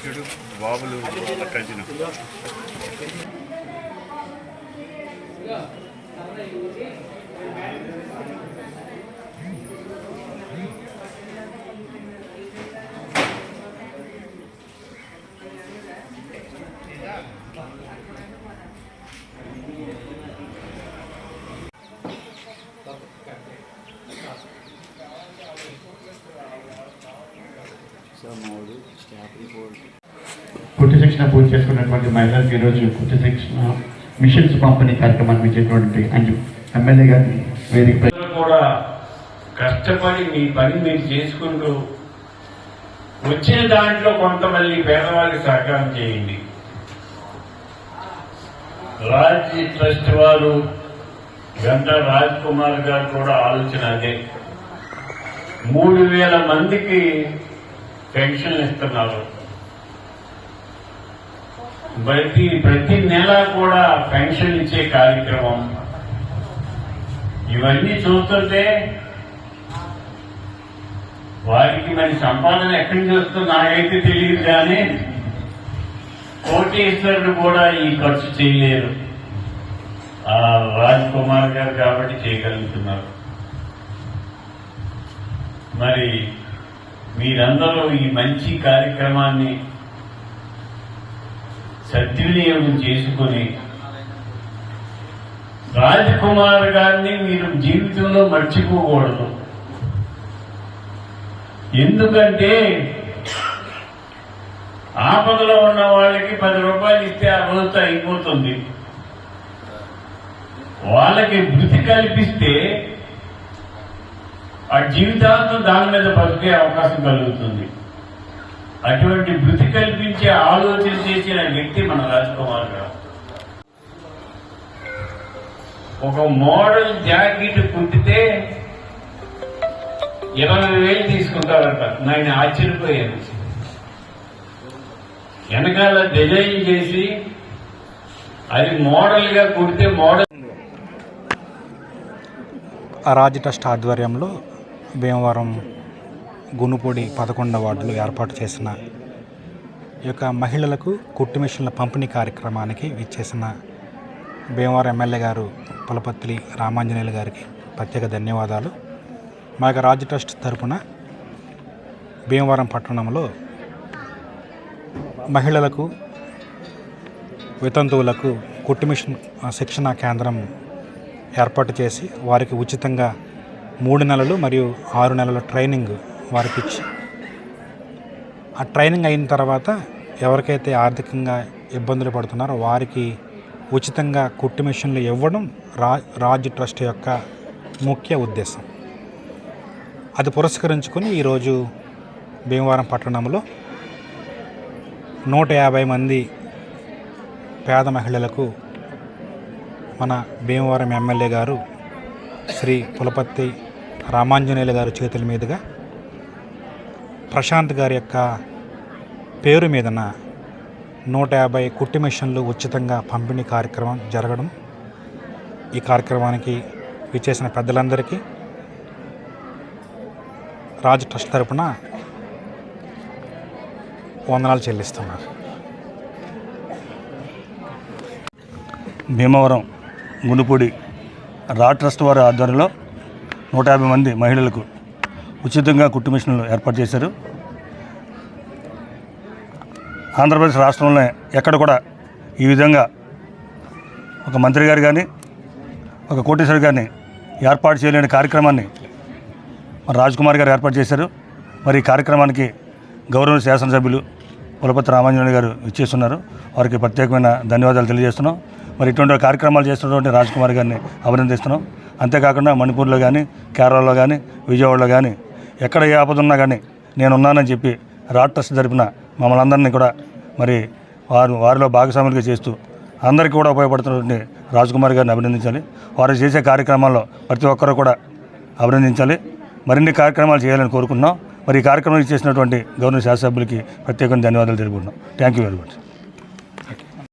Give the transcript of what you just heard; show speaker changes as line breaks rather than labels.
చూడు బాబులు వాళ్ళ కజిన్.
కుట్టు శిక్షణ పూర్తి చేసుకున్నటువంటి మహిళలకు ఈరోజు కుట్టు శిక్షణ మిషన్స్ పంపిణీ కార్యక్రమాన్ని ఇచ్చేటువంటి అంజు ఎమ్మెల్యే గారిని వేదిక
కూడా కష్టపడి మీ పని మీరు చేసుకుంటూ వచ్చిన దాంట్లో కొంతమంది పేదవాళ్ళకి సహకారం చేయండి. రాజ్ ట్రస్ట్ వారు గంటా రాజ్ కుమార్ గారు కూడా ఆలోచన అదే. 3000 మందికి పెన్షన్లు ఇస్తున్నారు. ప్రతి నెల కూడా పెన్షన్ ఇచ్చే కార్యక్రమం. ఇవన్నీ చూస్తుంటే వారికి మరి సంపాదన ఎక్కడి నుంచి వస్తుందో నాకైతే తెలియదు, కానీ కోటీశ్వరుడు కూడా ఈ ఖర్చు చేయలేరు. రాజ్ కుమార్ గారు కాబట్టి చేయగలుగుతున్నారు. మరి మీరందరూ ఈ మంచి కార్యక్రమాన్ని సద్వినియోగం చేసుకుని రాజ్ కుమార్ గారిని మీరు జీవితంలో మర్చిపోకూడదు. ఎందుకంటే ఆపదలో ఉన్న వాళ్ళకి 10 రూపాయలు ఇస్తే ఆ రోజుతో అయిపోతుంది. వాళ్ళకి వృత్తి కల్పిస్తే ఆ జీవితాంతం దాని మీద బతికే అవకాశం కలుగుతుంది. అటువంటి వృత్తి కల్పించే ఆలోచన చేసిన వ్యక్తి మన రాజ్ కుమార్ గారు. ఒక మోడల్ జాకెట్ కుట్టితే 20,000 తీసుకుంటారట. నేను ఆశ్చర్యపోయాను. వెనకాల డిజైన్ చేసి అది మోడల్ గా కుడితే మోడల్.
రాజ్ ట్రస్ట్ ఆధ్వర్యంలో భీమవరం గునుపూడి 11వ వార్డులో ఏర్పాటు చేసిన ఈ యొక్క మహిళలకు కుట్టు మిషన్ల పంపిణీ కార్యక్రమానికి విచ్చేసిన భీమవరం ఎమ్మెల్యే గారు పులపర్తి రామాంజనేయులు గారికి ప్రత్యేక ధన్యవాదాలు. మా యొక్క రాజ్ ట్రస్ట్ తరపున భీమవరం పట్టణంలో మహిళలకు వితంతువులకు కుట్టు మిషన్ శిక్షణా కేంద్రం ఏర్పాటు చేసి వారికి ఉచితంగా 3 నెలలు మరియు 6 నెలల ట్రైనింగ్ వారికి ఇచ్చి, ఆ ట్రైనింగ్ అయిన తర్వాత ఎవరికైతే ఆర్థికంగా ఇబ్బందులు పడుతున్నారో వారికి ఉచితంగా కుట్టు మిషన్లు ఇవ్వడం రాజ్ ట్రస్ట్ యొక్క ముఖ్య ఉద్దేశం. అది పురస్కరించుకొని ఈరోజు భీమవరం పట్టణంలో 150 మంది పేద మహిళలకు మన భీమవరం ఎమ్మెల్యే గారు శ్రీ పులపర్తి రామాంజనేయులు గారి చేతుల మీదుగా ప్రశాంత్ గారి యొక్క పేరు మీదన 150 కుట్టు మిషన్లు ఉచితంగా పంపిణీ కార్యక్రమం జరగడం, ఈ కార్యక్రమానికి విచ్చేసిన పెద్దలందరికీ రాజ్ ట్రస్ట్ తరపున వందనాలు చెల్లిస్తున్నారు.
భీమవరం గునుపూడి రాజ్ ట్రస్ట్ వారి ఆధ్వర్యంలో 150 మంది మహిళలకు ఉచితంగా కుట్టు మిషన్లు ఏర్పాటు చేశారు. ఆంధ్రప్రదేశ్ రాష్ట్రంలో ఎక్కడ కూడా ఈ విధంగా ఒక మంత్రి గారు కానీ ఒక కోటేశ్వరి గారిని ఏర్పాటు చేయలేని కార్యక్రమాన్ని రాజ్ కుమార్ గారు ఏర్పాటు చేశారు. మరి ఈ కార్యక్రమానికి గౌరవ శాసనసభ్యులు పులపర్తి రామాంజనేయులు గారు ఇచ్చేస్తున్నారు. వారికి ప్రత్యేకమైన ధన్యవాదాలు తెలియజేస్తున్నాం. మరి ఇటువంటి కార్యక్రమాలు చేస్తున్నటువంటి రాజ్ కుమార్ గారిని అభినందిస్తున్నాం. అంతేకాకుండా మణిపూర్లో కానీ, కేరళలో కానీ, విజయవాడలో కానీ ఎక్కడ ఏ ఆపద ఉన్నా కానీ నేనున్నానని చెప్పి రాజ్ ట్రస్ట్ తరపున మమ్మల్ని అందరినీ కూడా మరి వారిలో భాగస్వాములుగా చేస్తూ అందరికీ కూడా ఉపయోగపడుతున్నటువంటి రాజ్ కుమార్ గారిని అభినందించాలి. వారు చేసే కార్యక్రమాల్లో ప్రతి ఒక్కరూ కూడా అభినందించాలి. మరిన్ని కార్యక్రమాలు చేయాలని కోరుకుంటున్నాం. మరి ఈ కార్యక్రమం చేసినటువంటి గవర్నర్ శాసనసభ్యులకి ప్రత్యేకంగా ధన్యవాదాలు తెలుపుకుంటున్నాం. Thank you very much.